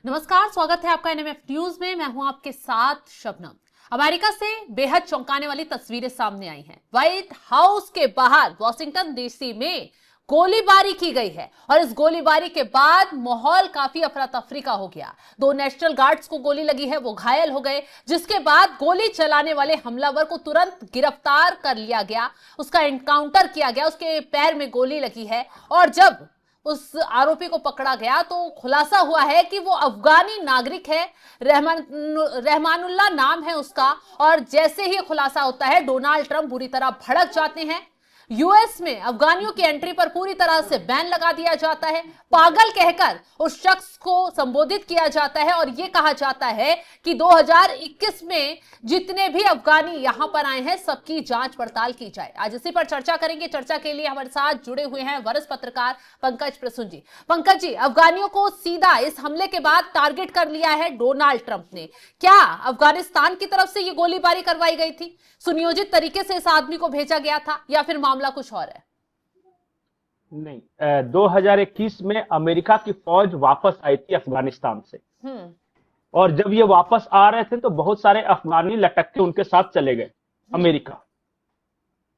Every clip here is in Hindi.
नमस्कार, स्वागत है आपका एनएमएफ न्यूज में। मैं हूं आपके साथ शबनम। अमेरिका से बेहद चौंकाने वाली तस्वीरें सामने आई हैं। व्हाइट हाउस के बाहर वॉशिंगटन डीसी में गोलीबारी की गई है और इस गोलीबारी के बाद माहौल काफी अफरा तफरी का हो गया। 2 नेशनल गार्ड्स को गोली लगी है, वो घायल हो गए, जिसके बाद गोली चलाने वाले हमलावर को तुरंत गिरफ्तार कर लिया गया, उसका एनकाउंटर किया गया, उसके पैर में गोली लगी है और जब उस आरोपी को पकड़ा गया तो खुलासा हुआ है कि वो अफगानी नागरिक है। रहमानुल्लाह नाम है उसका। और जैसे ही खुलासा होता है, डोनाल्ड ट्रंप बुरी तरह भड़क जाते हैं। यूएस में अफगानियों की एंट्री पर पूरी तरह से बैन लगा दिया जाता है। पागल कहकर उस शख्स को संबोधित किया जाता है और यह कहा जाता है कि 2021 में जितने भी अफगानी यहां पर आए हैं सबकी जांच पड़ताल की जाए। आज इसी पर चर्चा करेंगे। चर्चा के लिए हमारे साथ जुड़े हुए हैं वरिष्ठ पत्रकार पंकज प्रसून जी। पंकज जी, अफगानियों को सीधा इस हमले के बाद टारगेट कर लिया है डोनाल्ड ट्रंप ने। क्या अफगानिस्तान की तरफ से ये गोलीबारी करवाई गई थी? सुनियोजित तरीके से इस आदमी को भेजा गया था या फिर मामला कुछ और है? नहीं, 2021 में अमेरिका की फौज वापस आई थी अफगानिस्तान से। और जब ये वापस आ रहे थे तो बहुत सारे अफगानी लटक के उनके साथ चले गए अमेरिका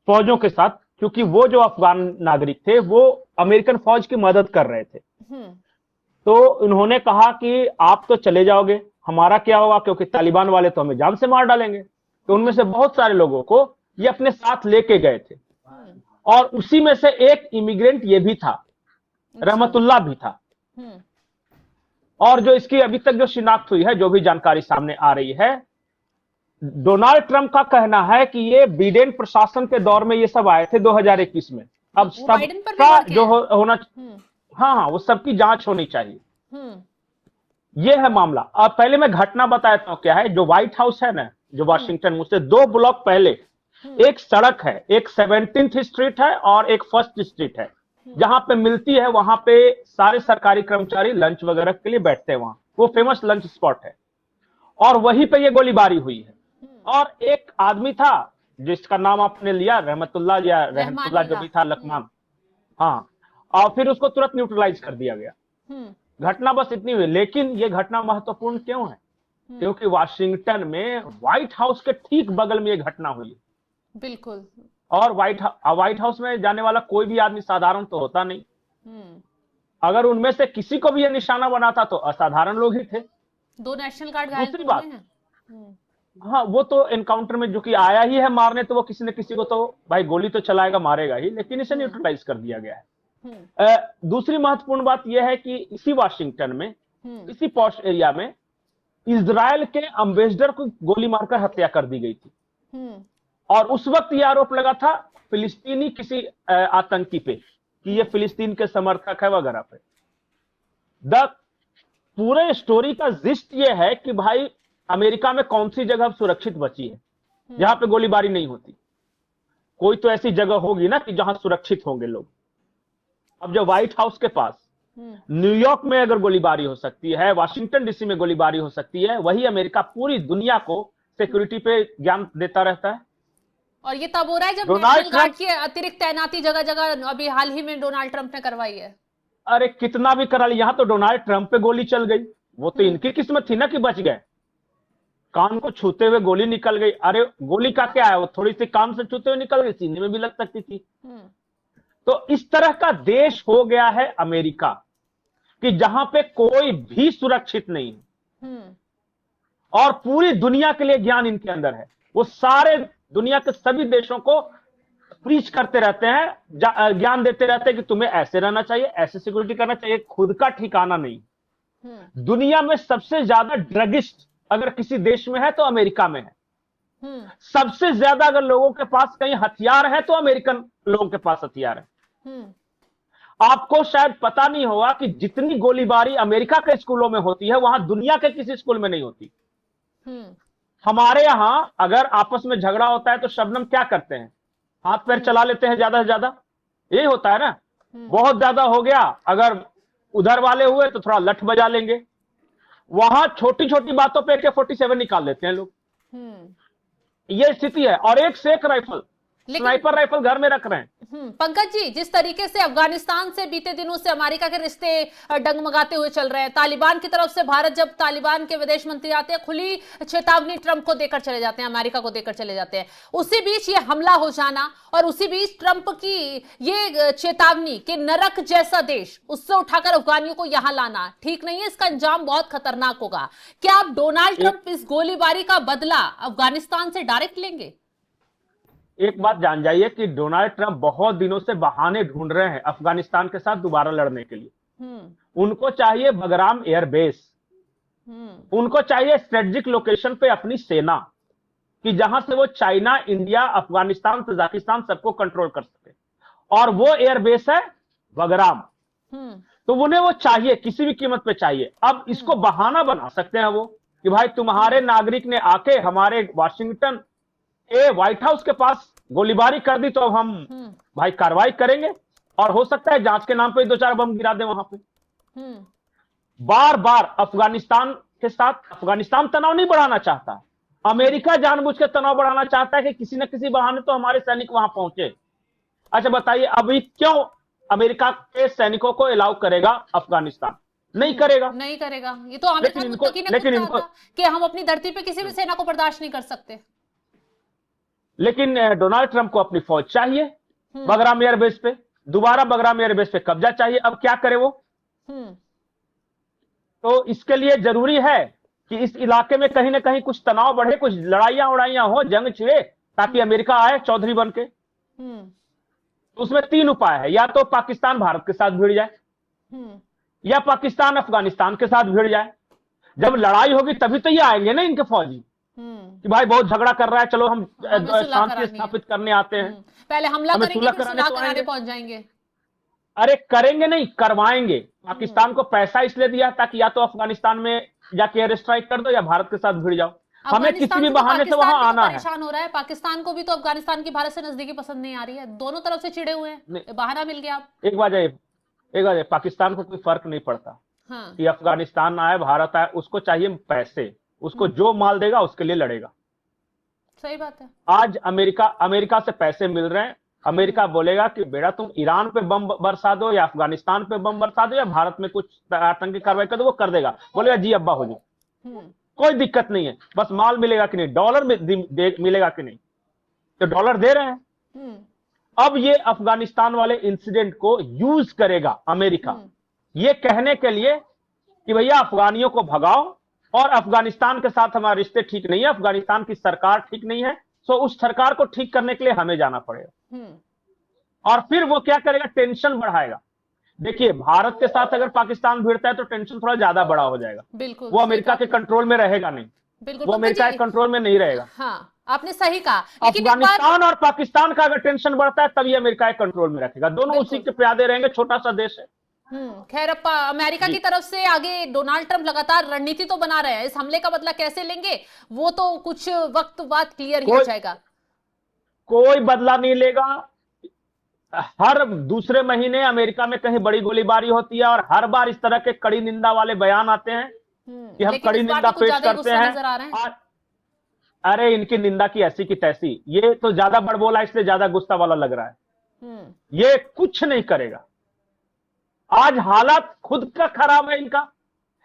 फौजों के साथ, क्योंकि वो जो अफगान नागरिक थे वो अमेरिकन फौज की मदद कर रहे थे। तो उन्होंने कहा कि आप तो चले जाओगे, हमारा क्या होगा, क्योंकि तालिबान वाले तो हमें जान से मार डालेंगे। तो उनमें से बहुत सारे लोगों को ये अपने साथ लेके गए थे और उसी में से एक इमिग्रेंट ये भी था, रहमतुल्लाह भी था। और जो इसकी अभी तक जो शिनाख्त हुई है, जो भी जानकारी सामने आ रही है, डोनाल्ड ट्रंप का कहना है कि ये बिडेन प्रशासन के दौर में ये सब आए थे 2021 में। अब सबका जो होना, हाँ, वो सबकी जांच होनी चाहिए। ये है मामला। अब पहले मैं घटना बताता हूं क्या है। जो व्हाइट हाउस है ना, जो वाशिंगटन, मुझसे 2 ब्लॉक पहले एक सड़क है, एक 17th स्ट्रीट है और एक 1st स्ट्रीट है, जहां पे मिलती है। वहां पे सारे सरकारी कर्मचारी लंच वगैरह के लिए बैठते हैं। वहां वो फेमस लंच स्पॉट है और वहीं पे ये गोलीबारी हुई है। और एक आदमी था जिसका नाम आपने लिया, रहमतुल्लाह या रहमतुल्लाह जो भी था, लकमान, हाँ, और फिर उसको तुरंत न्यूट्रलाइज कर दिया गया। घटना बस इतनी हुई। लेकिन ये घटना महत्वपूर्ण क्यों है? क्योंकि वाशिंगटन में व्हाइट हाउस के ठीक बगल में ये घटना हुई। बिल्कुल। और व्हाइट हाउस में जाने वाला कोई भी आदमी साधारण तो होता नहीं। अगर उनमें से किसी को भी ये निशाना बना था तो असाधारण लोग ही थे। 2 नेशनल गार्ड घायल दूसरी बात, हाँ, वो तो एनकाउंटर में जो कि आया ही है मारने, तो वो किसी न किसी को तो भाई गोली तो चलाएगा, मारेगा ही, लेकिन इसे न्यूट्रलाइज कर दिया गया है। दूसरी महत्वपूर्ण बात यह है कि इसी वाशिंगटन में, इसी पॉश एरिया में इजराइल के एम्बेसडर को गोली मारकर हत्या कर दी गई थी। और उस वक्त यह आरोप लगा था फिलिस्तीनी किसी आतंकी पे कि ये फिलिस्तीन के समर्थक है वगैरह पे। द पूरे स्टोरी का जिस्ट ये है कि भाई अमेरिका में कौन सी जगह सुरक्षित बची है जहां पे गोलीबारी नहीं होती। कोई तो ऐसी जगह होगी ना कि जहां सुरक्षित होंगे लोग। अब जो व्हाइट हाउस के पास न्यूयॉर्क में अगर गोलीबारी हो सकती है, वाशिंगटन डीसी में गोलीबारी हो सकती है, वही अमेरिका पूरी दुनिया को सिक्योरिटी पे ज्ञान देता रहता है। और ये तब हो रहा है जब नेशनल गार्ड की अतिरिक्त तैनाती जगह जगह अभी हाल ही में डोनाल्ड ट्रंप ने करवाई है। अरे कितना भी करा लिया, यहां तो डोनाल्ड ट्रंप पे गोली चल गई। वो तो इनकी किस्मत थी ना कि बच गए। कान को छूते हुए गोली निकल गई। अरे गोली का क्या है, वो थोड़ी सी कान से छूते हुए निकल गई, सीने में भी लग सकती थी। तो इस तरह का देश हो गया है अमेरिका कि जहां पे कोई भी सुरक्षित नहीं है और पूरी दुनिया के लिए ज्ञान इनके अंदर है। वो सारे दुनिया के सभी देशों को प्रीच करते रहते हैं, ज्ञान देते रहते हैं कि तुम्हें ऐसे रहना चाहिए, ऐसे सिक्योरिटी करना चाहिए। खुद का ठिकाना नहीं। दुनिया में सबसे ज्यादा ड्रगिस्ट अगर किसी देश में है तो अमेरिका में है। सबसे ज्यादा अगर लोगों के पास कहीं हथियार है तो अमेरिकन लोगों के पास हथियार है। आपको शायद पता नहीं होगा कि जितनी गोलीबारी अमेरिका के स्कूलों में होती है वहां दुनिया के किसी स्कूल में नहीं होती। हमारे यहां अगर आपस में झगड़ा होता है तो शबनम क्या करते हैं? हाथ पैर चला लेते हैं ज्यादा से ज्यादा, यही होता है ना। बहुत ज्यादा हो गया, अगर उधर वाले हुए तो थोड़ा लठ बजा लेंगे। वहां छोटी छोटी बातों पे AK-47 निकाल लेते हैं लोग। ये स्थिति है। और एक से एक राइफल, स्नाइपर राइफल घर में रख रहे हैं। पंकज जी, जिस तरीके से अफगानिस्तान से बीते दिनों से अमेरिका के रिश्ते डगमगाते हुए चल रहे हैं, तालिबान की तरफ से भारत जब तालिबान के विदेश मंत्री आते हैं, खुली चेतावनी ट्रंप को देकर चले जाते हैं, अमेरिका को देकर चले जाते हैं। उसी बीच ये हमला हो जाना और उसी बीच ट्रंप की ये चेतावनी कि नरक जैसा देश उससे उठाकर अफगानियों को यहां लाना ठीक नहीं है, इसका अंजाम बहुत खतरनाक होगा। क्या आप डोनाल्ड ट्रंप इस गोलीबारी का बदला अफगानिस्तान से डायरेक्ट लेंगे? एक बात जान जाइए कि डोनाल्ड ट्रंप बहुत दिनों से बहाने ढूंढ रहे हैं अफगानिस्तान के साथ दोबारा लड़ने के लिए। उनको चाहिए बगराम एयरबेस, उनको चाहिए स्ट्रेटेजिक लोकेशन पे अपनी सेना, कि जहां से वो चाइना, इंडिया, अफगानिस्तान, तजाकिस्तान सबको कंट्रोल कर सके, और वो एयरबेस है बगराम। तो उन्हें वो चाहिए, किसी भी कीमत पे चाहिए। अब इसको बहाना बना सकते हैं वो कि भाई तुम्हारे नागरिक ने आके हमारे वाशिंगटन व्हाइट हाउस के पास गोलीबारी कर दी, तो अब हम भाई कार्रवाई करेंगे, और हो सकता है जांच के नाम पे 2-4 बम गिरा दें वहां पे। बार बार अफगानिस्तान के साथ, अफगानिस्तान तनाव नहीं बढ़ाना चाहता, अमेरिका जानबूझ के तनाव बढ़ाना चाहता है कि किसी न किसी बहाने तो हमारे सैनिक वहां पहुंचे। अच्छा बताइए, अभी क्यों अमेरिका के सैनिकों को अलाउ करेगा अफगानिस्तान? नहीं करेगा, नहीं करेगा। ये तो आमिर खान मुत्तकी ने खुद कहा था कि हम अपनी धरती पे किसी भी सेना को बर्दाश्त नहीं कर सकते। लेकिन डोनाल्ड ट्रंप को अपनी फौज चाहिए बगराम एयरबेस पे, दोबारा बगराम एयरबेस पे कब्जा चाहिए। अब क्या करे वो? तो इसके लिए जरूरी है कि इस इलाके में कहीं ना कहीं कुछ तनाव बढ़े, कुछ लड़ाइयां उड़ाइयां हो, जंग छिड़े, ताकि अमेरिका आए चौधरी बन के। तो उसमें 3 उपाय है, या तो पाकिस्तान भारत के साथ भिड़ जाए, या पाकिस्तान अफगानिस्तान के साथ भिड़ जाए। जब लड़ाई होगी तभी तो ये आएंगे ना इनके फौजी कि भाई बहुत झगड़ा कर रहा है, चलो हम शांति स्थापित करने आते हैं, पहले हमला हमें करेंगे, सुलह फिर कराने सुलह तो कराने आएंगे। पहुंच जाएंगे। अरे करेंगे नहीं, करवाएंगे। पाकिस्तान को पैसा इसलिए दिया ताकि या तो अफगानिस्तान में जाके एयर स्ट्राइक कर दो, या भारत के साथ भिड़ जाओ। हमें किसी भी बहाने से वहां आना है। परेशान हो रहा है पाकिस्तान को भी, तो अफगानिस्तान की भारत से नजदीकी पसंद नहीं आ रही है, दोनों तरफ से चिड़े हुए हैं, बहाना मिल गया। एक बात पाकिस्तान को कोई फर्क नहीं पड़ता कि अफगानिस्तान आए भारत आए, उसको चाहिए पैसे, उसको जो माल देगा उसके लिए लड़ेगा। सही बात है। आज अमेरिका से पैसे मिल रहे हैं, अमेरिका बोलेगा कि बेटा तुम ईरान पे बम बरसा दो, या अफगानिस्तान पे बम बरसा दो, या भारत में कुछ आतंकी कार्रवाई कर दो, वो कर देगा। बोलेगा जी अब्बा हो जाओ, कोई दिक्कत नहीं है, बस माल मिलेगा कि नहीं, डॉलर मिलेगा कि नहीं। तो डॉलर दे रहे हैं। अब ये अफगानिस्तान वाले इंसिडेंट को यूज करेगा अमेरिका, ये कहने के लिए कि भैया अफगानियों को भगाओ, और अफगानिस्तान के साथ हमारे रिश्ते ठीक नहीं है, अफगानिस्तान की सरकार ठीक नहीं है, तो उस सरकार को ठीक करने के लिए हमें जाना पड़ेगा। और फिर वो क्या करेगा? टेंशन बढ़ाएगा। देखिए, भारत के साथ अगर पाकिस्तान भिड़ता है तो टेंशन थोड़ा ज्यादा बड़ा हो जाएगा। बिल्कुल, वो अमेरिका के कंट्रोल में रहेगा नहीं, बिल्कुल वो अमेरिका के कंट्रोल में नहीं रहेगा। हाँ, आपने सही कहा। अफगानिस्तान और पाकिस्तान का अगर टेंशन बढ़ता है तभी अमेरिका के कंट्रोल में रखेगा, दोनों उसी के प्यादे रहेंगे, छोटा सा देश है। खैर, अमेरिका की तरफ से आगे डोनाल्ड ट्रंप लगातार रणनीति तो बना रहे हैं, इस हमले का बदला कैसे लेंगे वो तो कुछ वक्त बाद क्लियर ही हो जाएगा। कोई बदला नहीं लेगा। हर दूसरे महीने अमेरिका में कहीं बड़ी गोलीबारी होती है, और हर बार इस तरह के कड़ी निंदा वाले बयान आते हैं कि हम कड़ी निंदा पेश करते हैं। अरे इनकी निंदा की ऐसी की तैसी, ये तो ज्यादा बड़बोला इसलिए ज्यादा गुस्सा वाला लग रहा है। ये कुछ नहीं करेगा। आज हालात खुद का खराब है इनका,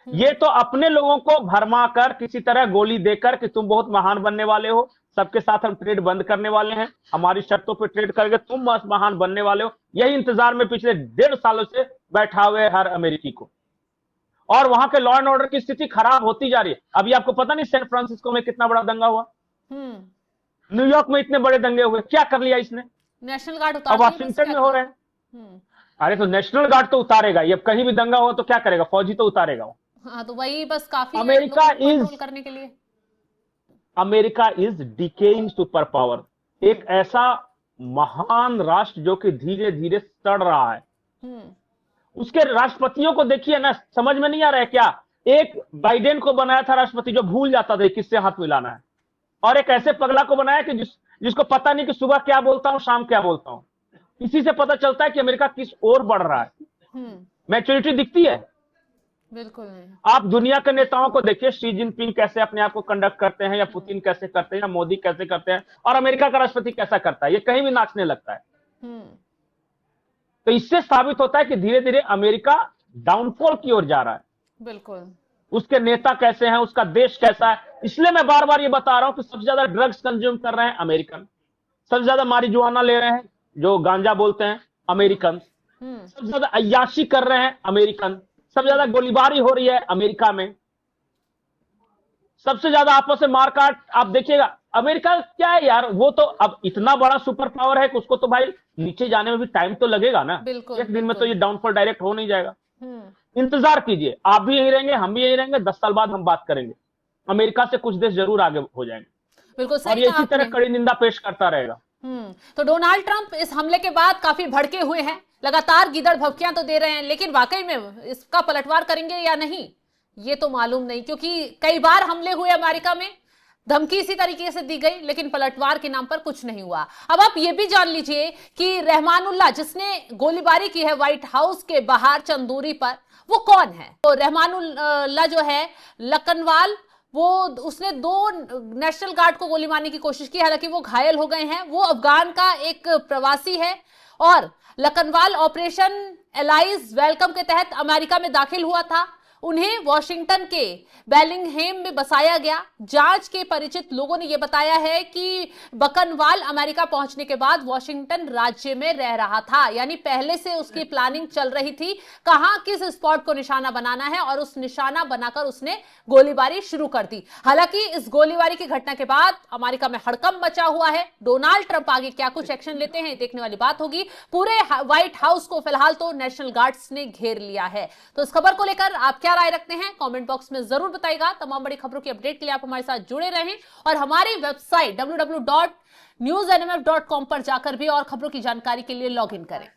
ये तो अपने लोगों को भरमा कर किसी तरह गोली देकर कि तुम बहुत महान बनने वाले हो, सबके साथ हम ट्रेड बंद करने वाले हैं, हमारी शर्तों पे ट्रेड करके तुम महान बनने वाले हो, यही इंतजार में पिछले 1.5 सालों से बैठा हुए हर अमेरिकी को। और वहां के लॉ एंड ऑर्डर की स्थिति खराब होती जा रही है। अभी आपको पता नहीं सैन फ्रांसिस्को में कितना बड़ा दंगा हुआ, न्यूयॉर्क में इतने बड़े दंगे हुए, क्या कर लिया इसने? नेशनल गार्ड उतार, वाशिंगटन में हो रहे हैं। अरे तो नेशनल गार्ड तो उतारेगा ही, अब कहीं भी दंगा हो तो क्या करेगा? फौजी तो उतारेगा। हाँ, तो वही बस काफी अमेरिका कंट्रोल करने के लिए। America is decaying super power, एक ऐसा महान राष्ट्र जो कि धीरे धीरे सड़ रहा है। उसके राष्ट्रपतियों को देखिए ना, समझ में नहीं आ रहा है क्या? एक बाइडेन को बनाया था राष्ट्रपति जो भूल जाता था किससे हाथ मिलाना है, और एक ऐसे पगला को बनाया कि जिसको पता नहीं कि सुबह क्या बोलता हूं शाम क्या बोलता हूं। इसी से पता चलता है कि अमेरिका किस ओर बढ़ रहा है। मैच्योरिटी दिखती है? बिल्कुल नहीं। आप दुनिया के नेताओं को देखिए, शी जिनपिंग कैसे अपने आप को कंडक्ट करते हैं, या पुतिन कैसे करते हैं, या मोदी कैसे करते हैं, और अमेरिका का राष्ट्रपति कैसा करता है, ये कहीं भी नाचने लगता है। तो इससे साबित होता है कि धीरे धीरे अमेरिका डाउनफॉल की ओर जा रहा है। बिल्कुल। उसके नेता कैसे हैं, उसका देश कैसा है। इसलिए मैं बार बार ये बता रहा हूं कि सबसे ज्यादा ड्रग्स कंज्यूम कर रहे हैं अमेरिकन, सबसे ज्यादा मारिजुआना ले रहे हैं, जो गांजा बोलते हैं, अमेरिकन, सबसे ज्यादा अय्याशी कर रहे हैं अमेरिकन, सबसे ज्यादा गोलीबारी हो रही है अमेरिका में, सबसे ज्यादा आपस में मारकाट आप देखिएगा। अमेरिका क्या है यार, वो तो अब इतना बड़ा सुपर पावर है कि उसको तो भाई नीचे जाने में भी टाइम तो लगेगा ना। बिल्कुल, एक दिन में तो ये डाउनफॉल डायरेक्ट हो नहीं जाएगा। हम्म। इंतजार कीजिए, आप भी यहीं रहेंगे, हम भी यहीं रहेंगे, 10 साल बाद हम बात करेंगे, अमेरिका से कुछ देश जरूर आगे हो जाएंगे बिल्कुल और सही ये कहा इसी तरह आपने। कड़ी निंदा पेश करता रहेगा। तो डोनाल्ड ट्रंप इस हमले के बाद काफी भड़के हुए हैं, लगातार गीदड़ भभकियां तो दे रहे हैं, लेकिन वाकई में इसका पलटवार करेंगे या नहीं ये तो मालूम नहीं, क्योंकि कई बार हमले हुए अमेरिका में, धमकी इसी तरीके से दी गई, लेकिन पलटवार के नाम पर कुछ नहीं हुआ। अब आप ये भी जान लीजिए कि रहमानुल्लाह जिसने गोलीबारी की है व्हाइट हाउस के बाहर चंदूरी पर, वो कौन है? तो रहमानुल्लाह जो है लखनवाल, वो उसने 2 नेशनल गार्ड को गोली मारने की कोशिश की, हालांकि वो घायल हो गए हैं। वो अफगान का एक प्रवासी है और लखनवाल ऑपरेशन एलाइज वेलकम के तहत अमेरिका में दाखिल हुआ था। उन्हें वॉशिंगटन के बेलिंगहेम में बसाया गया। जांच के परिचित लोगों ने यह बताया है कि बकनवाल अमेरिका पहुंचने के बाद वॉशिंगटन राज्य में रह रहा था, यानी पहले से उसकी प्लानिंग चल रही थी कहां किस स्पॉट को निशाना बनाना है, और उस निशाना बनाकर उसने गोलीबारी शुरू कर दी। हालांकि इस गोलीबारी की घटना के बाद अमेरिका में हड़कंप मचा हुआ है। डोनाल्ड ट्रंप आगे क्या कुछ एक्शन लेते हैं देखने वाली बात होगी। पूरे व्हाइट हाउस को फिलहाल तो नेशनल गार्ड्स ने घेर लिया है। तो इस खबर को लेकर आप क्या राय रखते हैं कमेंट बॉक्स में जरूर बताइएगा। तमाम बड़ी खबरों की अपडेट के लिए आप हमारे साथ जुड़े रहें और हमारी वेबसाइट www.newsnmf.com पर जाकर भी और खबरों की जानकारी के लिए लॉग इन करें।